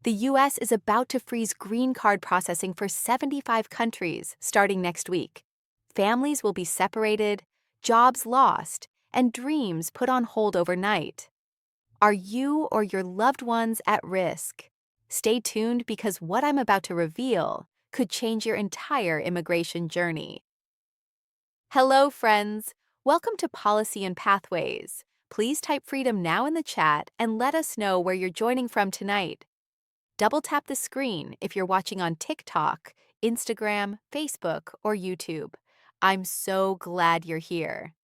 The U.S. is about to freeze green card processing for 75 countries starting next week. Families will be separated, jobs lost, and dreams put on hold overnight. Are you or your loved ones at risk? Stay tuned because what I'm about to reveal could change your entire immigration journey. Hello, friends. Welcome to Policy and Pathways. Please type freedom now in the chat and let us know where you're joining from tonight. Double tap the screen if you're watching on TikTok, Instagram, Facebook, or YouTube. I'm so glad you're here.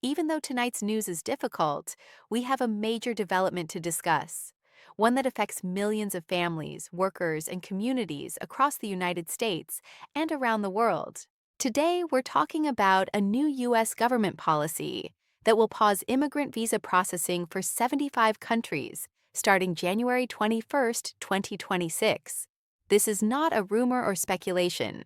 Even though tonight's news is difficult, we have a major development to discuss, one that affects millions of families, workers, and communities across the United States and around the world. Today, we're talking about a new U.S. government policy that will pause immigrant visa processing for 75 countries starting January 21st, 2026. This is not a rumor or speculation.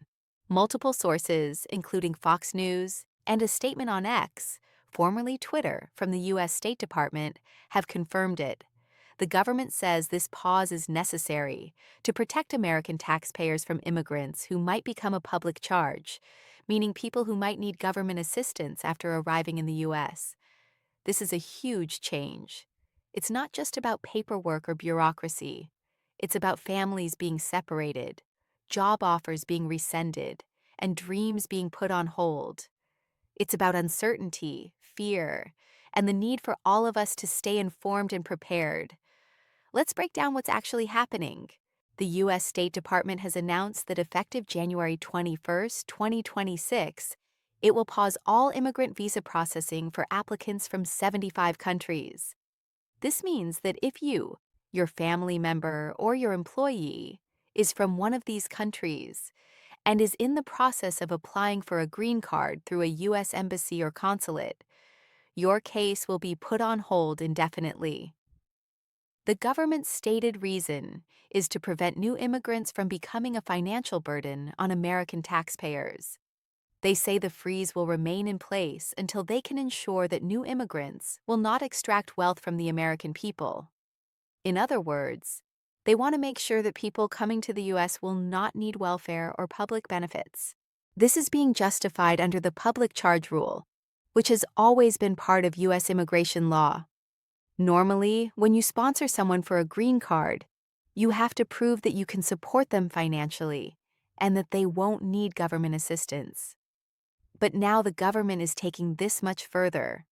Multiple sources, including Fox News and a statement on X, formerly Twitter, from the U.S. State Department, have confirmed it. The government says this pause is necessary to protect American taxpayers from immigrants who might become a public charge, meaning people who might need government assistance after arriving in the U.S. This is a huge change. It's not just about paperwork or bureaucracy. It's about families being separated, job offers being rescinded, and dreams being put on hold. It's about uncertainty, fear, and the need for all of us to stay informed and prepared. Let's break down what's actually happening. The U.S. State Department has announced that effective January 21st, 2026, it will pause all immigrant visa processing for applicants from 75 countries. This means that if you, your family member, or your employee is from one of these countries and is in the process of applying for a green card through a U.S. embassy or consulate, your case will be put on hold indefinitely. The government's stated reason is to prevent new immigrants from becoming a financial burden on American taxpayers. They say the freeze will remain in place until they can ensure that new immigrants will not extract wealth from the American people. In other words, they want to make sure that people coming to the U.S. will not need welfare or public benefits. This is being justified under the public charge rule, which has always been part of U.S. immigration law. Normally, when you sponsor someone for a green card, you have to prove that you can support them financially and that they won't need government assistance. But now the government is taking this much further,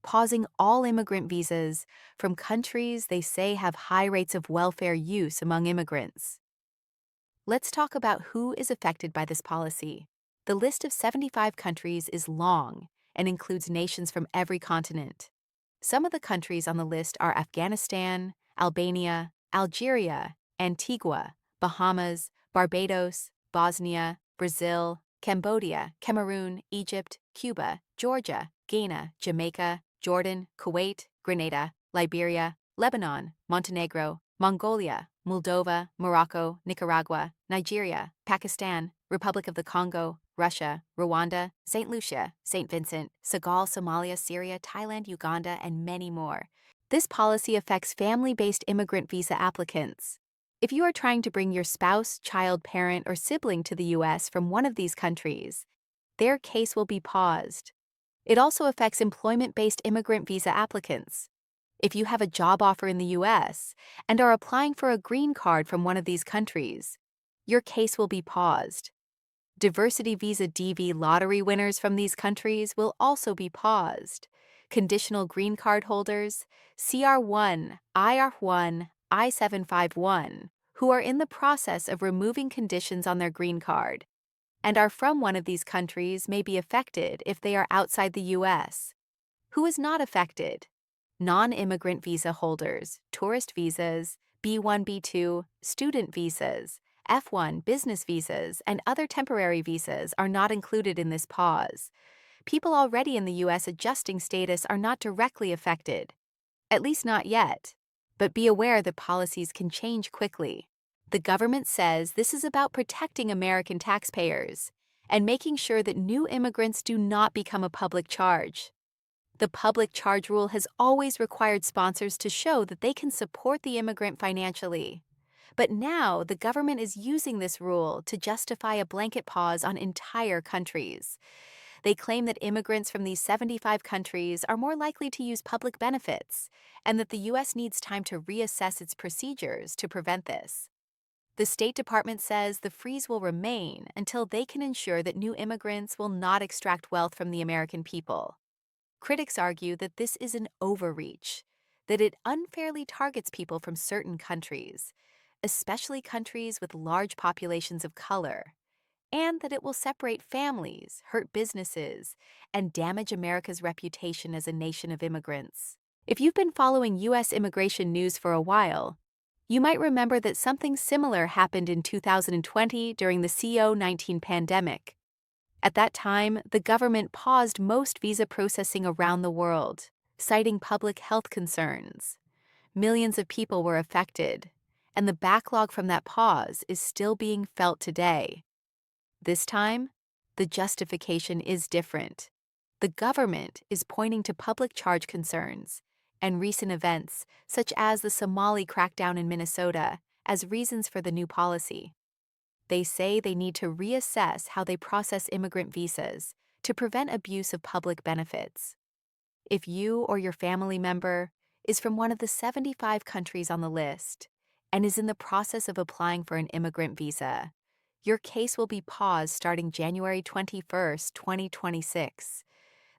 pausing all immigrant visas from countries they say have high rates of welfare use among immigrants. Let's talk about who is affected by this policy. The list of 75 countries is long and includes nations from every continent. Some of the countries on the list are Afghanistan, Albania, Algeria, Antigua, Bahamas, Barbados, Bosnia, Brazil, Cambodia, Cameroon, Egypt, Cuba, Georgia, Ghana, Jamaica, Jordan, Kuwait, Grenada, Liberia, Lebanon, Montenegro, Mongolia, Moldova, Morocco, Nicaragua, Nigeria, Pakistan, Republic of the Congo, Russia, Rwanda, St. Lucia, St. Vincent, Senegal, Somalia, Syria, Thailand, Uganda, and many more. This policy affects family-based immigrant visa applicants. If you are trying to bring your spouse, child, parent, or sibling to the U.S. from one of these countries, their case will be paused. It also affects employment-based immigrant visa applicants. If you have a job offer in the U.S. and are applying for a green card from one of these countries, your case will be paused. Diversity Visa DV lottery winners from these countries will also be paused. Conditional green card holders, CR1, IR1, I-751, who are in the process of removing conditions on their green card and are from one of these countries may be affected if they are outside the U.S. Who is not affected? Non-immigrant visa holders, tourist visas, B1, B2, student visas, F1 business visas, and other temporary visas are not included in this pause. People already in the U.S. adjusting status are not directly affected, at least not yet. But be aware that policies can change quickly. The government says this is about protecting American taxpayers and making sure that new immigrants do not become a public charge. The public charge rule has always required sponsors to show that they can support the immigrant financially. But now the government is using this rule to justify a blanket pause on entire countries. They claim that immigrants from these 75 countries are more likely to use public benefits, and that the U.S. needs time to reassess its procedures to prevent this. The State Department says the freeze will remain until they can ensure that new immigrants will not extract wealth from the American people. Critics argue that this is an overreach, that it unfairly targets people from certain countries, especially countries with large populations of color, and that it will separate families, hurt businesses, and damage America's reputation as a nation of immigrants. If you've been following U.S. immigration news for a while, you might remember that something similar happened in 2020 during the COVID-19 pandemic. At that time, the government paused most visa processing around the world, citing public health concerns. Millions of people were affected, and the backlog from that pause is still being felt today. This time, the justification is different. The government is pointing to public charge concerns and recent events, such as the Somali crackdown in Minnesota, as reasons for the new policy. They say they need to reassess how they process immigrant visas to prevent abuse of public benefits. If you or your family member is from one of the 75 countries on the list and is in the process of applying for an immigrant visa, your case will be paused starting January 21st, 2026.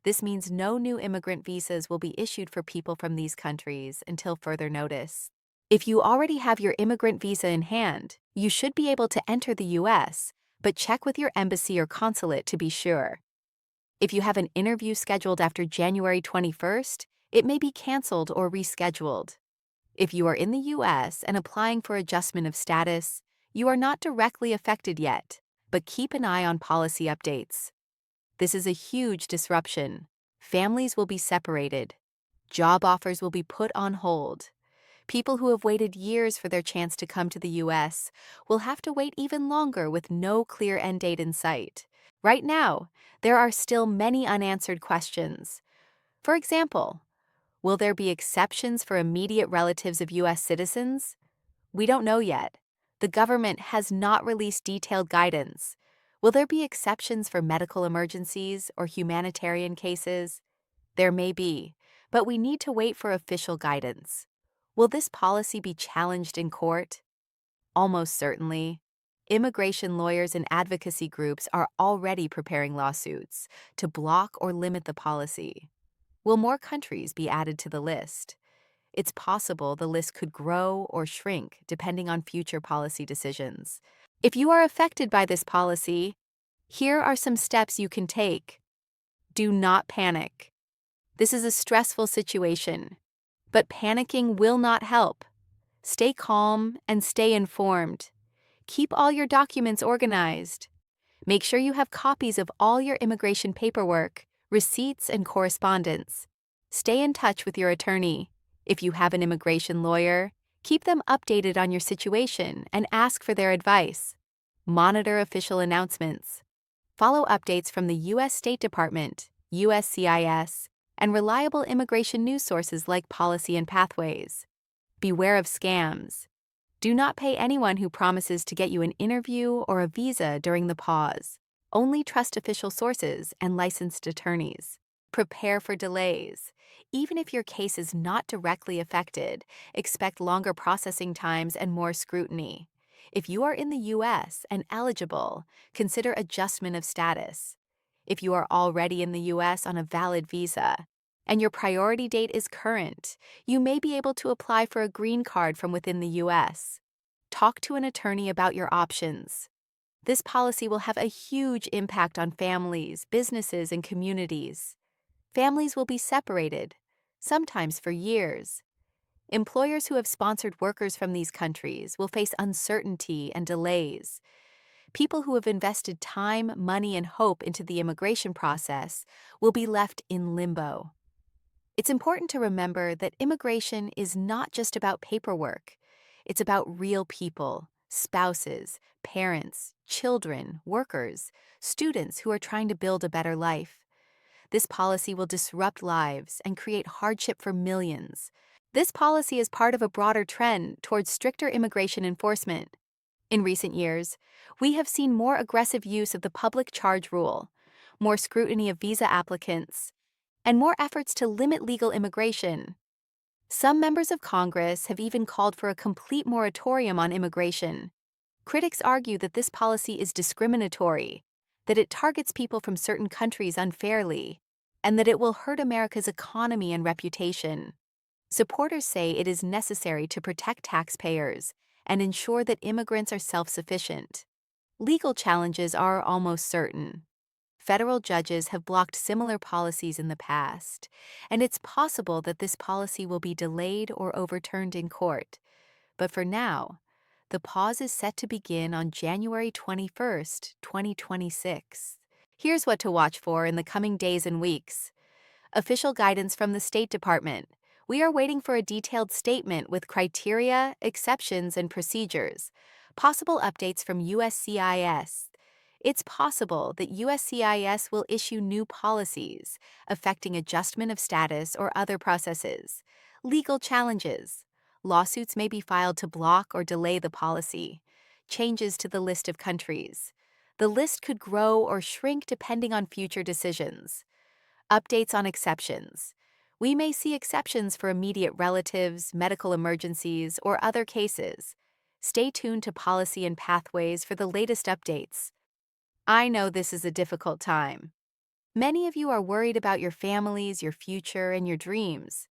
This means no new immigrant visas will be issued for people from these countries until further notice. If you already have your immigrant visa in hand, you should be able to enter the U.S., but check with your embassy or consulate to be sure. If you have an interview scheduled after January 21st, it may be canceled or rescheduled. If you are in the U.S. and applying for adjustment of status, you are not directly affected yet, but keep an eye on policy updates. This is a huge disruption. Families will be separated. Job offers will be put on hold. People who have waited years for their chance to come to the U.S. will have to wait even longer with no clear end date in sight. Right now, there are still many unanswered questions. For example, will there be exceptions for immediate relatives of U.S. citizens? We don't know yet. The government has not released detailed guidance. Will there be exceptions for medical emergencies or humanitarian cases? There may be, but we need to wait for official guidance. Will this policy be challenged in court? Almost certainly. Immigration lawyers and advocacy groups are already preparing lawsuits to block or limit the policy. Will more countries be added to the list? It's possible the list could grow or shrink depending on future policy decisions. If you are affected by this policy, here are some steps you can take. Do not panic. This is a stressful situation, but panicking will not help. Stay calm and stay informed. Keep all your documents organized. Make sure you have copies of all your immigration paperwork, receipts, and correspondence. Stay in touch with your attorney. If you have an immigration lawyer, keep them updated on your situation and ask for their advice. Monitor official announcements. Follow updates from the U.S. State Department, USCIS, and reliable immigration news sources like Policy and Pathways. Beware of scams. Do not pay anyone who promises to get you an interview or a visa during the pause. Only trust official sources and licensed attorneys. Prepare for delays. Even if your case is not directly affected, expect longer processing times and more scrutiny. If you are in the U.S. and eligible, consider adjustment of status. If you are already in the U.S. on a valid visa, and your priority date is current, you may be able to apply for a green card from within the U.S. Talk to an attorney about your options. This policy will have a huge impact on families, businesses, and communities. Families will be separated, sometimes for years. Employers who have sponsored workers from these countries will face uncertainty and delays. People who have invested time, money, and hope into the immigration process will be left in limbo. It's important to remember that immigration is not just about paperwork. It's about real people, spouses, parents, children, workers, students who are trying to build a better life. This policy will disrupt lives and create hardship for millions. This policy is part of a broader trend towards stricter immigration enforcement. In recent years, we have seen more aggressive use of the public charge rule, more scrutiny of visa applicants, and more efforts to limit legal immigration. Some members of Congress have even called for a complete moratorium on immigration. Critics argue that this policy is discriminatory, that it targets people from certain countries unfairly, and that it will hurt America's economy and reputation. Supporters say it is necessary to protect taxpayers and ensure that immigrants are self-sufficient. Legal challenges are almost certain. Federal judges have blocked similar policies in the past, and it's possible that this policy will be delayed or overturned in court. But for now, the pause is set to begin on January 21st, 2026. Here's what to watch for in the coming days and weeks. Official guidance from the State Department. We are waiting for a detailed statement with criteria, exceptions, and procedures. Possible updates from USCIS. It's possible that USCIS will issue new policies affecting adjustment of status or other processes. Legal challenges. Lawsuits may be filed to block or delay the policy. Changes to the list of countries. The list could grow or shrink depending on future decisions. Updates on exceptions. We may see exceptions for immediate relatives, medical emergencies, or other cases. Stay tuned to Policy and Pathways for the latest updates. I know this is a difficult time. Many of you are worried about your families, your future, and your dreams.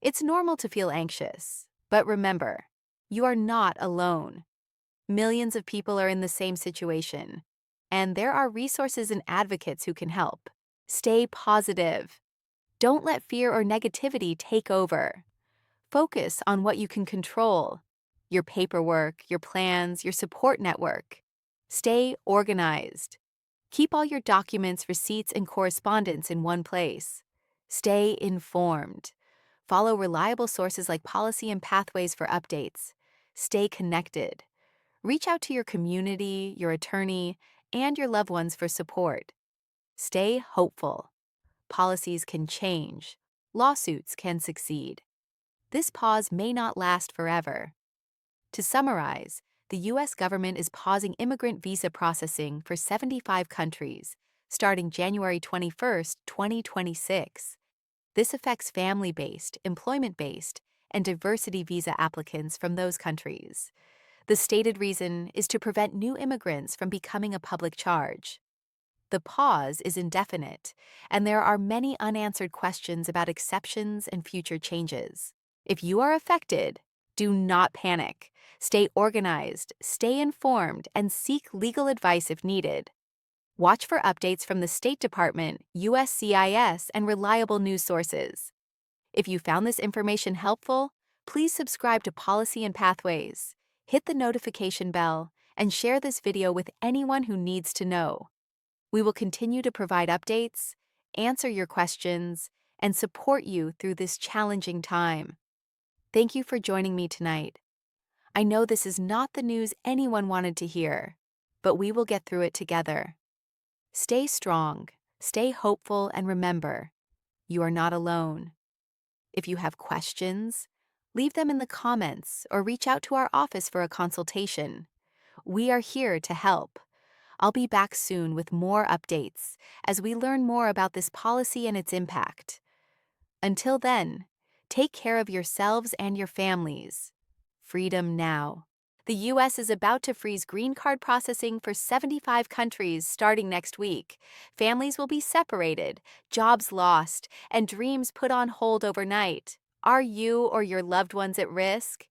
It's normal to feel anxious, but remember, you are not alone. Millions of people are in the same situation, and there are resources and advocates who can help. Stay positive. Don't let fear or negativity take over. Focus on what you can control: your paperwork, your plans, your support network. Stay organized. Keep all your documents, receipts, and correspondence in one place. Stay informed. Follow reliable sources like Policy and Pathways for updates. Stay connected. Reach out to your community, your attorney, and your loved ones for support. Stay hopeful. Policies can change. Lawsuits can succeed. This pause may not last forever. To summarize, the U.S. government is pausing immigrant visa processing for 75 countries, starting January 21, 2026. This affects family-based, employment-based, and diversity visa applicants from those countries. The stated reason is to prevent new immigrants from becoming a public charge. The pause is indefinite, and there are many unanswered questions about exceptions and future changes. If you are affected, do not panic. Stay organized, stay informed, and seek legal advice if needed. Watch for updates from the State Department, USCIS, and reliable news sources. If you found this information helpful, please subscribe to Policy and Pathways, hit the notification bell, and share this video with anyone who needs to know. We will continue to provide updates, answer your questions, and support you through this challenging time. Thank you for joining me tonight. I know this is not the news anyone wanted to hear, but we will get through it together. Stay strong, stay hopeful, and remember, you are not alone. If you have questions, leave them in the comments or reach out to our office for a consultation. We are here to help. I'll be back soon with more updates as we learn more about this policy and its impact. Until then, take care of yourselves and your families. Freedom now. The U.S. is about to freeze green card processing for 75 countries starting next week. Families will be separated, jobs lost, and dreams put on hold overnight. Are you or your loved ones at risk?